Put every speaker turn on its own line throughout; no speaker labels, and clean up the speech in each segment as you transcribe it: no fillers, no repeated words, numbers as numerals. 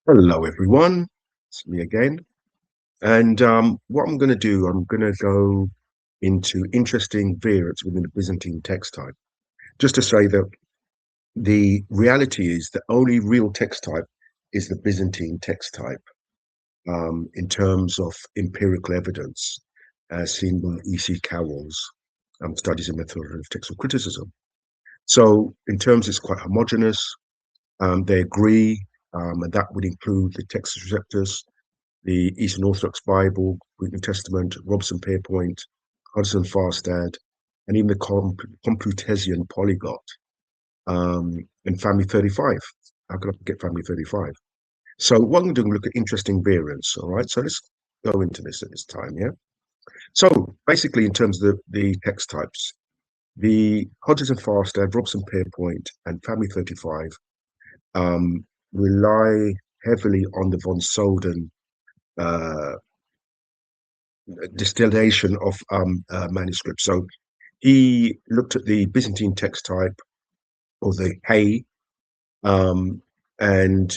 Hello, everyone. It's me again. And what I'm going to do, I'm going to go into interesting variants within the Byzantine text type. Just to say that the reality is the only real text type is the Byzantine text type in terms of empirical evidence, as seen by E.C. Carroll's Studies in Methodology of Textual Criticism. So, in terms, it's quite homogeneous. They agree, and that would include the Textus Receptus, the Eastern Orthodox Bible, Greek New Testament, Robson Pierpont, Hodges and Farstad, and even the Complutensian Polyglot, and Family 35. How can I forget Family 35? So what I'm going to do is look at interesting variants, all right? So let's go into this at this time, yeah? So basically, in terms of the text types, the Hodges and Farstad, Robson Pierpont, and Family 35 rely heavily on the von Soden uh, distillation of manuscripts. So he looked at the Byzantine text type or the K, um, and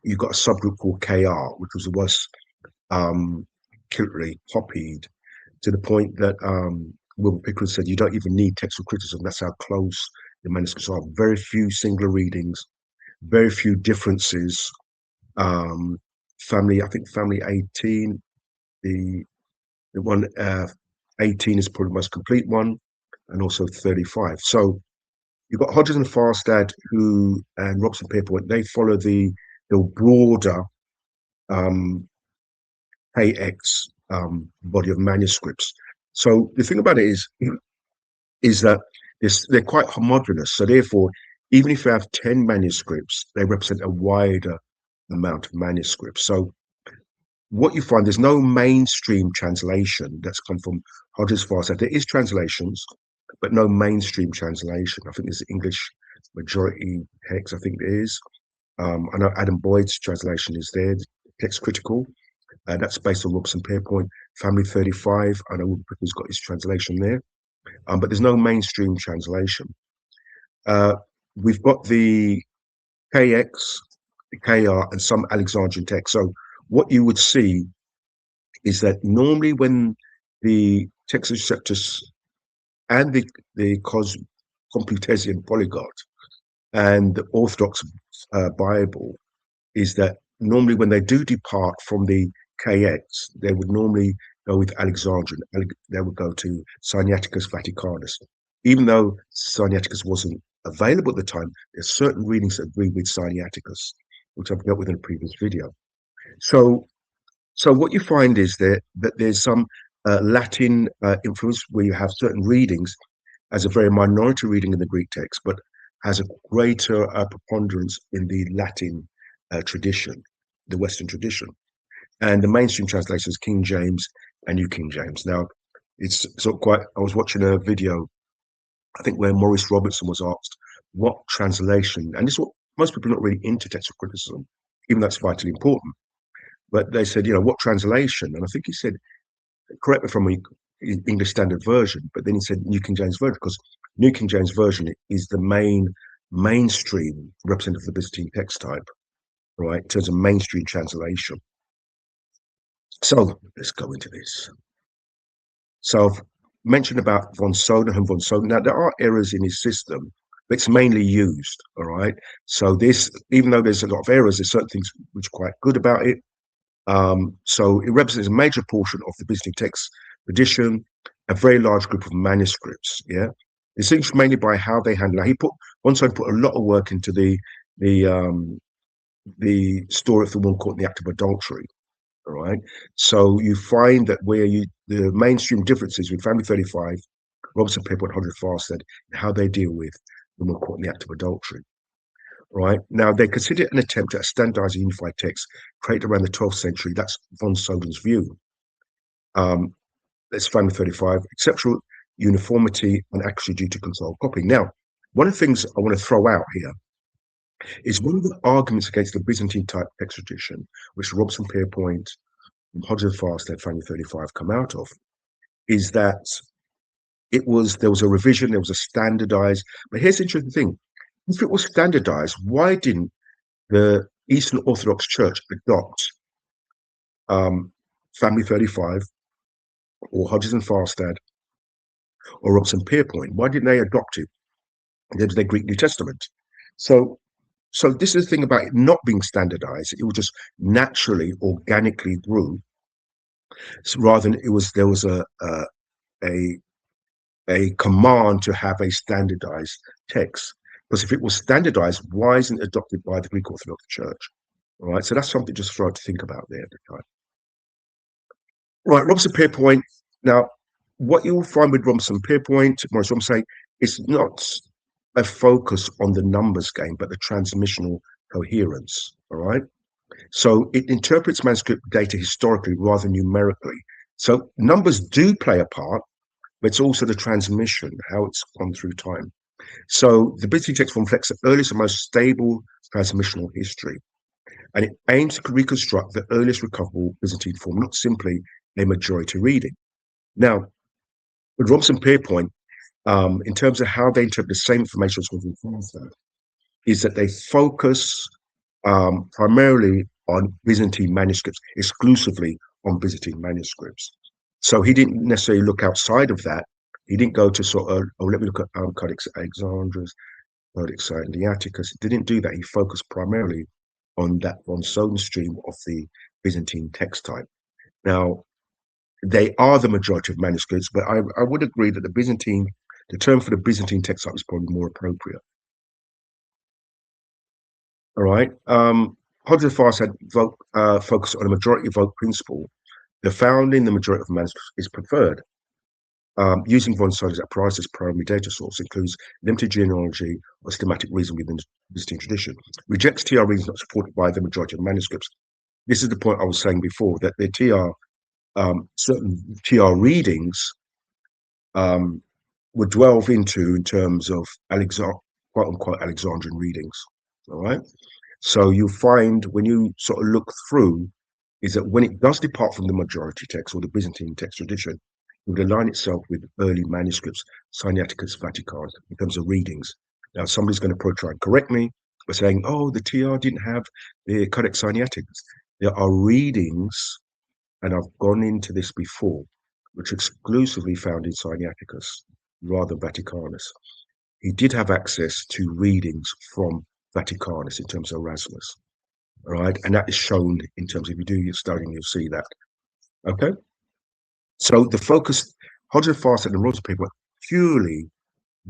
you've got a subgroup called KR, which was the worst literally copied to the point that Wilbur Pickering said you don't even need textual criticism. That's how close the manuscripts are. Very few singular readings, very few differences. Um, I think family 18, the one 18 is probably the most complete one, and also 35. So you've got Hodges and Farstad who and Robson Pierpont, they follow the broader um, KX body of manuscripts. So the thing about it is that they're quite homogeneous. So therefore, even if you have 10 manuscripts, they represent a wider amount of manuscripts. So what you find, there's no mainstream translation that's come from Hodges Farstad. There is translations, but no mainstream translation. I think there's English majority text, I think there is. I know Adam Boyd's translation is there, text critical. That's based on Robson Pierpont, Family 35. I know Wilbur got his translation there, but there's no mainstream translation. Uh, we've got the KX, the KR, and some Alexandrian text. So what you would see is that normally when the Textus Receptus and the Complutensian Polyglot and the Orthodox Bible is that normally when they do depart from the KX, they would normally go with Alexandrian. They would go to Sinaiticus Vaticanus. Even though Sinaiticus wasn't available at the time, there's certain readings that agree with Sinaiticus, which I've dealt with in a previous video. So so what you find is that there's some Latin influence where you have certain readings as a very minority reading in the Greek text, but has a greater preponderance in the Latin tradition, the Western tradition. And the mainstream translation is King James and New King James. Now, it's sort of quite, I was watching a video, I think, where Maurice Robertson was asked what translation, and this is what most people are not really into textual criticism, even though it's vitally important. But they said, what translation? And I think he said, correct me from an English Standard Version, but then he said New King James Version, because New King James Version is the mainstream representative of the Byzantine text type, right, in terms of mainstream translation. So let's go into this. So I've mentioned about von Soden and von Soden. Now, there are errors in his system, but it's mainly used, all right? So this, even though there's a lot of errors, there's certain things which are quite good about it. So it represents a major portion of the Byzantine text tradition, a very large group of manuscripts. Yeah, distinguished mainly by how they handle. Now, von Soden put a lot of work into the story of the woman caught in the act of adultery. All right, so you find that the mainstream differences with Family 35, Robson Pierpont, Hodges Farstad, and how they deal with the woman caught in the act of adultery. Right now, they consider it an attempt at a standardized unified text created around the 12th century. That's von Soden's view. That's Family 35, exceptional uniformity and accuracy due to controlled copying. Now, one of the things I want to throw out here is one of the arguments against the Byzantine type text tradition, which Robson Pierpont and Hodges Farstad, Family 35 come out of, is that there was a revision, there was a standardized. But here's the interesting thing: if it was standardized, why didn't the Eastern Orthodox Church adopt Family 35 or Hodges and Farstad or Robson Pierpont? Why didn't they adopt it? There's their Greek New Testament. So, so this is the thing about it not being standardized. It was just naturally, organically grew, so rather than there was a a command to have a standardized text. Because if it was standardized, why isn't it adopted by the Greek Orthodox Church? All right, so that's something just for us to think about there at the time. Right, Robson Pierpont. Now, what you'll find with Robson Pierpont, Maurice Robson, is not a focus on the numbers game, but the transmissional coherence. All right, so it interprets manuscript data historically rather than numerically. So numbers do play a part, but it's also the transmission, how it's gone through time. So the Byzantine text form reflects the earliest and most stable transmissional history, and it aims to reconstruct the earliest recoverable Byzantine form, not simply a majority reading. Now, with Robson Pierpont, in terms of how they interpret the same information as within Farstad, is that they focus primarily on Byzantine manuscripts, exclusively on Byzantine manuscripts. So he didn't necessarily look outside of that. He didn't go to sort of, oh, let me look at Codex Alexandrinus, Codex Sinaiticus. He didn't do that. He focused primarily on that von Soden stream of the Byzantine text type. Now, they are the majority of manuscripts, but I would agree that the term for the Byzantine text type is probably more appropriate. All right. Hodges Farstad focus on a majority vote principle. The founding the majority of manuscripts is preferred. Using von Soden's apparatus as primary data source includes limited genealogy or schematic reason within the Byzantine tradition. Rejects TR reasons not supported by the majority of manuscripts. This is the point I was saying before, that the certain TR readings would delve into in terms of quote unquote Alexandrian readings. All right. So you find when you sort of look through, is that when it does depart from the majority text or the Byzantine text tradition, it would align itself with early manuscripts, Sinaiticus, Vaticanus, in terms of readings. Now, somebody's going to try and correct me by saying, oh, the TR didn't have the Codex Sinaiticus. There are readings, and I've gone into this before, which are exclusively found in Sinaiticus rather than Vaticanus. He did have access to readings from Vaticanus in terms of Erasmus. All right, and that is shown in terms of, if you do your studying, you'll see that. Okay, so the focus, Hodges, Farstad, and Robson Pierpont were purely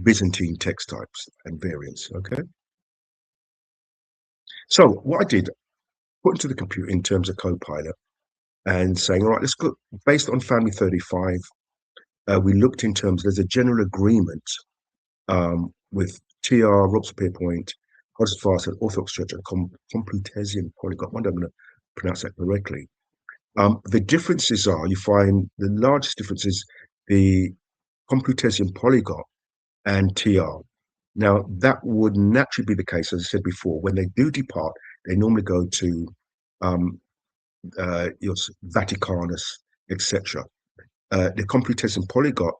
Byzantine text types and variants. Okay, so what I did, put into the computer in terms of Copilot and saying, all right, let's go based on Family 35. We looked in terms, there's a general agreement with TR, Robson Pierpont, Hodges, Farstad, Orthodox Church, and Complutensian Polyglot. I wonder if I'm going to pronounce that correctly. The differences are, you find the largest difference is the Complutensian Polyglot and TR. Now, that would naturally be the case, as I said before, when they do depart, they normally go to your Vaticanus, etc. The Complutensian Polyglot,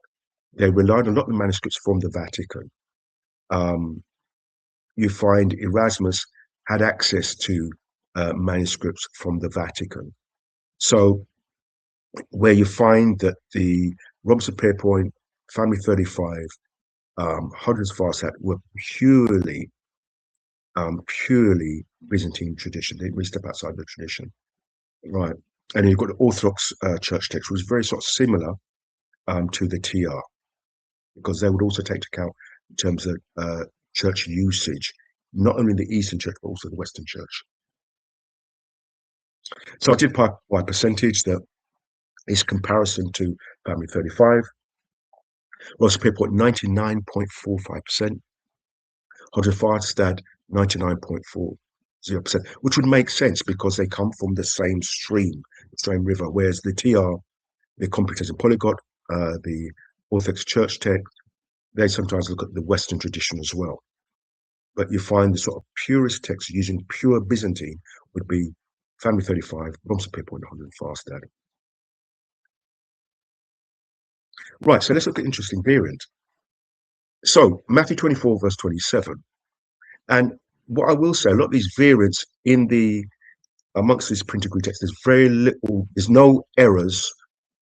they relied on a lot of manuscripts from the Vatican. You find Erasmus had access to manuscripts from the Vatican. So where you find that the Robson Pierpont, Family 35, Hodges Farstad were purely Byzantine tradition. They didn't step outside the tradition. Right. And you've got the Orthodox church text, which was very sort of similar to the TR, because they would also take into account in terms of church usage, not only the Eastern Church, but also the Western Church. So I did by percentage that is comparison to Family 35. Robson Pierpont 99.45%, Hodges Farstad 99.40%, which would make sense because they come from the same stream, the same river, whereas the TR, the Complutensian Polyglot, the Orthodox Church text, they sometimes look at the Western tradition as well. But you find the sort of purest text using pure Byzantine would be Family 35, Robson Pierpont, and Hodges Farstad. Right, so let's look at interesting variant. So Matthew 24, verse 27. And what I will say, a lot of these variants in the amongst this printed Greek text, there's very little, there's no errors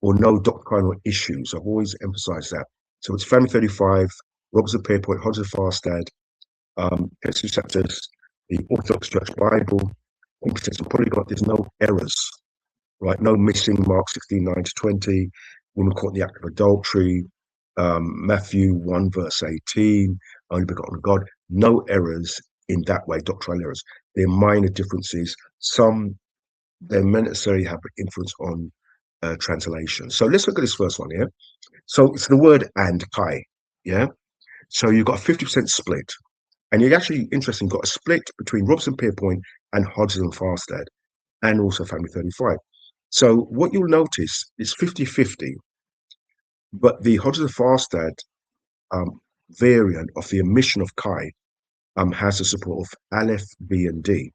or no doctrinal issues. I've always emphasized that. So it's Family 35, Roberts of Pierpont, Hodges of Farstad, Texas Septus, the Orthodox Church Bible, Competence and Polyglot, there's no errors, right? No missing Mark 16:9-20, woman caught in the act of adultery, Matthew 1 verse 18, only begotten of God, no errors in that way, doctrinal errors. They're minor differences. Some they may necessarily have influence on translation. So let's look at this first one here. So it's the word and kai, yeah? So you've got a 50% split. And you're actually, interesting, got a split between Robson Pierpont and Hodges and Farstad, and also Family 35. So what you'll notice is 50-50, but the Hodges and Farstad variant of the omission of Chi has the support of Aleph, B, and D.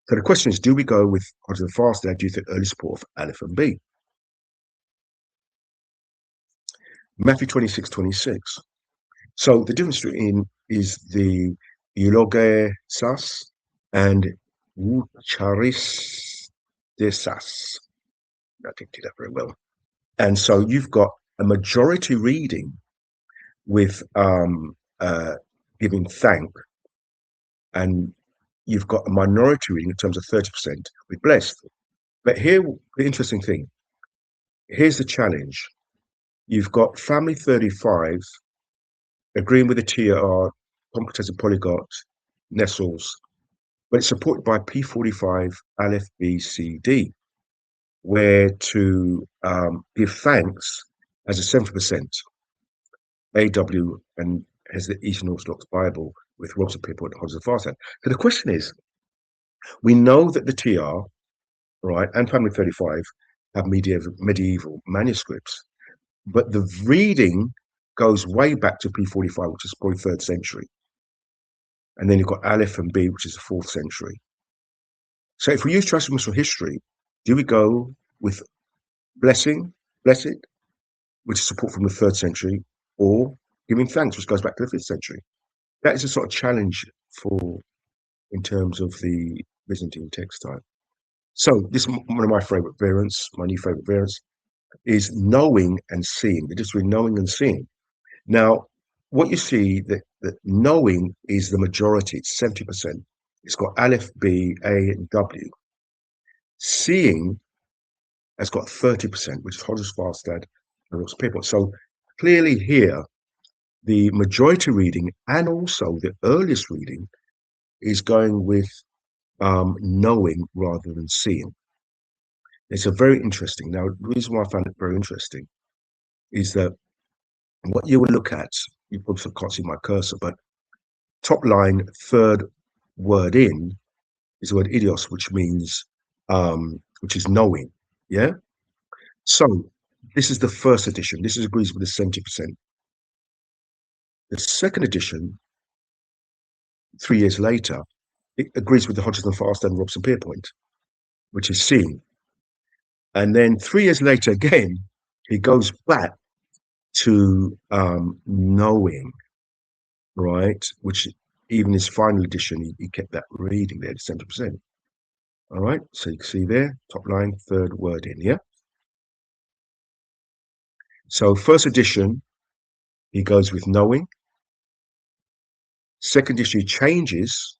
So the question is, do we go with Hodges and Farstad? Do you think early support of Aleph and B? Matthew 26:26. So the difference between is the eulogesas and charisdesas. I didn't do that very well. And so you've got a majority reading with giving thank, and you've got a minority reading in terms of 30% with blessed. But here, the interesting thing, here's the challenge. You've got Family 35 agreeing with the TR, Competence and Polyglot, Nestles, but it's supported by P45, Aleph, B, C, D, where to give thanks as a 70%, AW, and has the Eastern Orthodox Bible with Robson Pierpont and Hodges of Farstad. So the question is, we know that the TR, right, and Family 35 have medieval manuscripts, but the reading goes way back to P45, which is probably 3rd century. And then you've got Aleph and B, which is the 4th century. So if we use transformational history, do we go with blessed, which is support from the 3rd century, or giving thanks, which goes back to the 5th century? That is a sort of challenge for in terms of the Byzantine text type. So this is one of my favorite variants, my new favorite variants, is knowing and seeing. The difference between knowing and seeing. Now, what you see that knowing is the majority, it's 70%. It's got Aleph, B, A, and W. Seeing has got 30%, which is Hodges, Farstad, and Ross Pierpont. So clearly here, the majority reading and also the earliest reading is going with knowing rather than seeing. It's a very interesting. Now, the reason why I found it very interesting is that what you would look at, you probably can't see my cursor, but top line, 3rd word in is the word idios, which means, which is knowing. Yeah. So this is the first edition. This agrees with the 70%. The second edition, 3 years later, it agrees with the Hodges and Farstad and Robson Pierpont, which is seeing. And then 3 years later, again, he goes back to knowing, right? Which even his final edition, he kept that reading there, 70%. All right, so you can see there, top line, 3rd word in, yeah? So 1st edition, he goes with knowing. 2nd edition, he changes.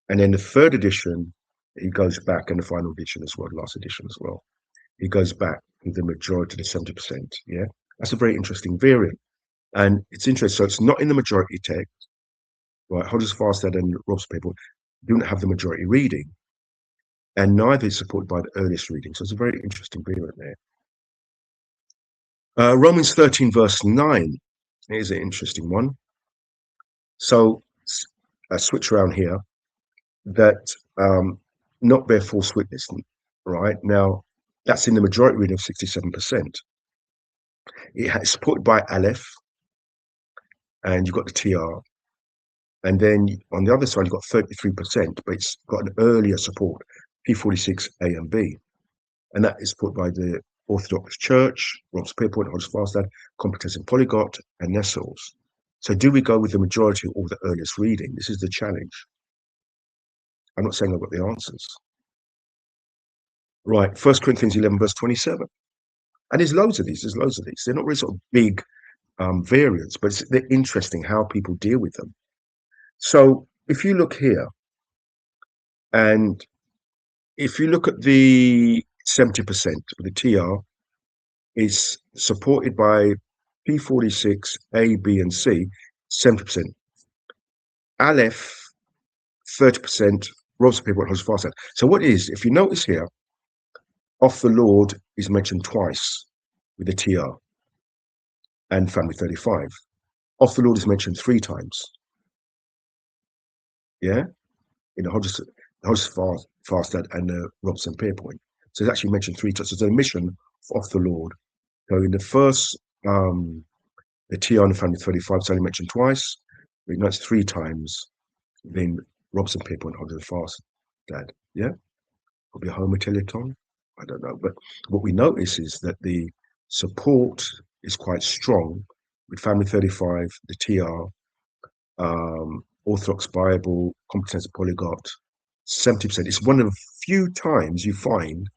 And then the 3rd edition, he goes back, and the final edition as well, last edition as well. He goes back with the majority, the 70%, yeah? That's a very interesting variant. And it's interesting, so it's not in the majority text, right? Hodges, Farstad, and Robson Pierpont don't have the majority reading, and neither is supported by the earliest reading. So it's a very interesting variant there. Romans 13, verse 9 is an interesting one. So a switch around here that not bear false witness, right? Now, that's in the majority reading of 67%. It's supported by Aleph, and you've got the TR. And then on the other side, you've got 33%, but it's got an earlier support, P46, A and B. And that is put by the Orthodox Church, Robson Pierpont, Hodges, Farstad, Competence and Polyglot, and Nestles. So do we go with the majority or the earliest reading? This is the challenge. I'm not saying I've got the answers. Right, 1 Corinthians 11, verse 27. And there's loads of these. There's loads of these. They're not really sort of big variants, but they're interesting how people deal with them. So if you look here, and if you look at the 70% of the TR is supported by P46, A, B, and C, 70%. Aleph, 30%, Robson Pierpont, Hodges, Farstad. So what is, if you notice here, Off the Lord is mentioned twice with the TR and Family 35. Off the Lord is mentioned 3 times. Yeah? In the Hodges Farstad and the Robson Pierpont. So it's actually mentioned 3 times. So it's an omission Off the Lord. So in the first, the TR and the Family 35 is only mentioned twice. We know it's 3 times. Then Robson Pierpont, Hodges, Farstad. Yeah? Probably a homotelton. I don't know. But what we notice is that the support is quite strong with Family 35, the TR, Orthodox Bible, Competence Polyglot, 70%. It's one of the few times you find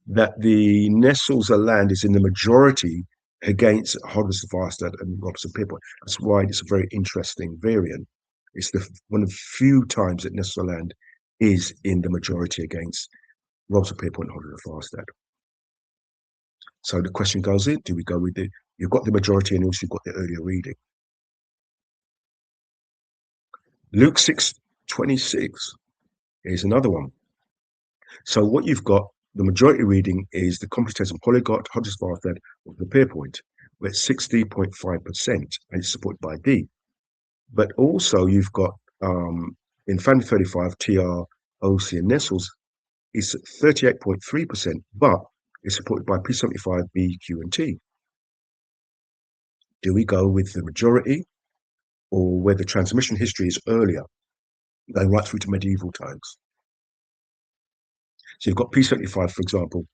that the Nestles land is in the majority against Hodges, Farstad, and Robson Pierpont. That's why it's a very interesting variant. It's one of the few times that Nestles land is in the majority against Robson Pierpont and Hodges, Farstad. So the question goes in, do we go with you've got the majority and also you've got the earlier reading. Luke 6:26 is another one. So what you've got, the majority reading is the Competence and Polyglot, Hodges, Farstad, of the Pierpont, where it's 60.5%, and it's supported by D. But also you've got, in Family 35, TR, OC, and Nestles, is 38.3%, but it's supported by P75, B, Q, and T. Do we go with the majority or where the transmission history is earlier, going right through to medieval times? So you've got P75, for example,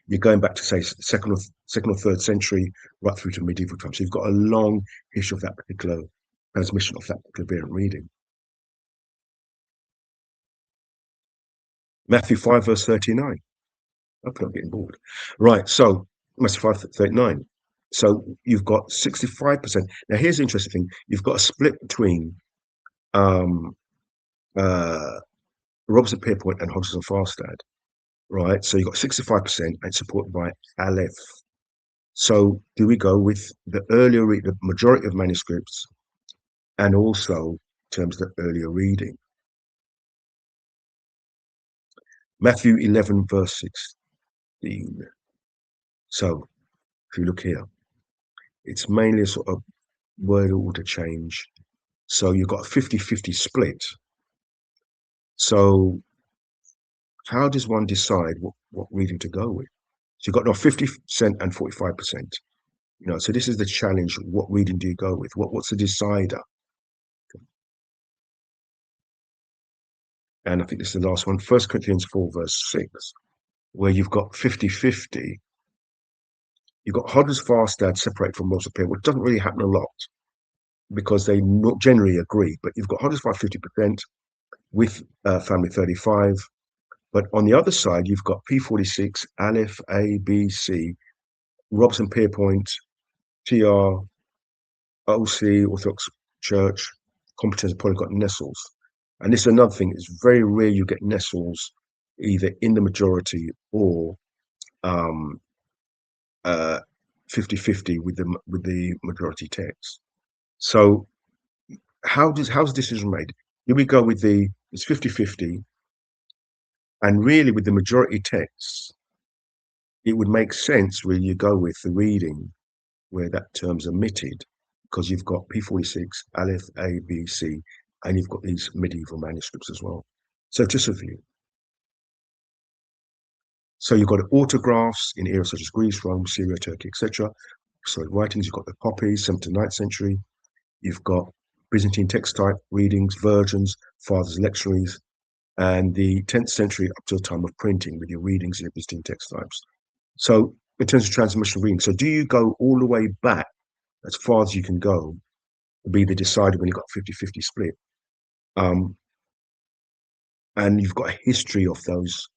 you're going back to say second or third century, right through to medieval times. So you've got a long history of that particular transmission of that particular variant reading. Matthew 5, verse 39. Okay, I'm getting bored. Right, so Matthew 5:39. So you've got 65%. Now here's the interesting thing. You've got a split between Robson Pierpont and Hodges and Farstad, right? So you've got 65% and supported by Aleph. So do we go with the the majority of manuscripts and also in terms of the earlier reading? Matthew 11, verse 16. So if you look here, it's mainly a sort of word order change. So you've got a 50-50 split. So how does one decide what reading to go with? So you've got now 50% and 45%. So this is the challenge. What reading do you go with? What's the decider? And I think this is the last one, 1 Corinthians 4, verse 6, where you've got 50-50. You've got Hodges, Farstad separate from Robson Pierpont, which doesn't really happen a lot because they not generally agree. But you've got Hodges by 50% with Family 35. But on the other side, you've got P46, Aleph, A, B, C, Robson Pierpont, TR, OC, Orthodox Church, Competence Polyglot, Nestles. And this is another thing, it's very rare you get Nestles either in the majority or 50-50 with the majority text. So how's the decision made? Do we go with it's 50-50, and really with the majority text, it would make sense where you go with the reading where that term's omitted, because you've got P46, Aleph, A, B, C, and you've got these medieval manuscripts as well. So just a view. So you've got autographs in eras such as Greece, Rome, Syria, Turkey, etc. So writings, you've got the copies, 7th to 9th century. You've got Byzantine text type readings, virgins, fathers' lectionaries, and the 10th century up to the time of printing with your readings in your Byzantine text types. So in terms of transmission reading, so do you go all the way back as far as you can go be the decider when you got 50-50 split. Um, and you've got a history of those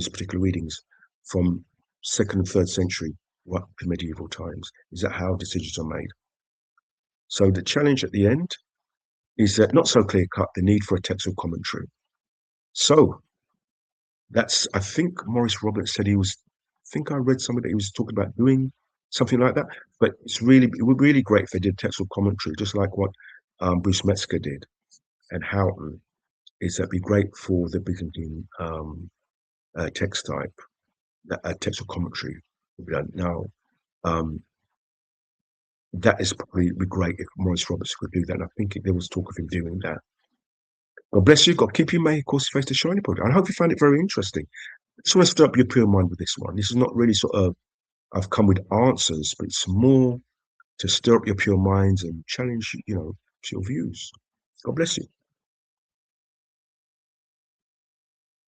particular readings from second and third century right to medieval times. Is that how decisions are made? So the challenge at the end is that not so clear cut, the need for a textual commentary. So that's, I think Maurice Roberts said I think I read something that he was talking about doing something like that. But it would be really great if they did textual commentary, just like what Bruce Metzger did and Houghton. Is that be great for the Byzantine text type, textual commentary. We don't know. Um, that is probably be great if Maurice Roberts could do that. And I think there was talk of him doing that. God bless you. God keep you, may cause face to shine upon you. I hope you found it very interesting. I just want to stir up your pure mind with this one. This is not really sort of, I've come with answers, but it's more to stir up your pure minds and challenge, your views. God bless you.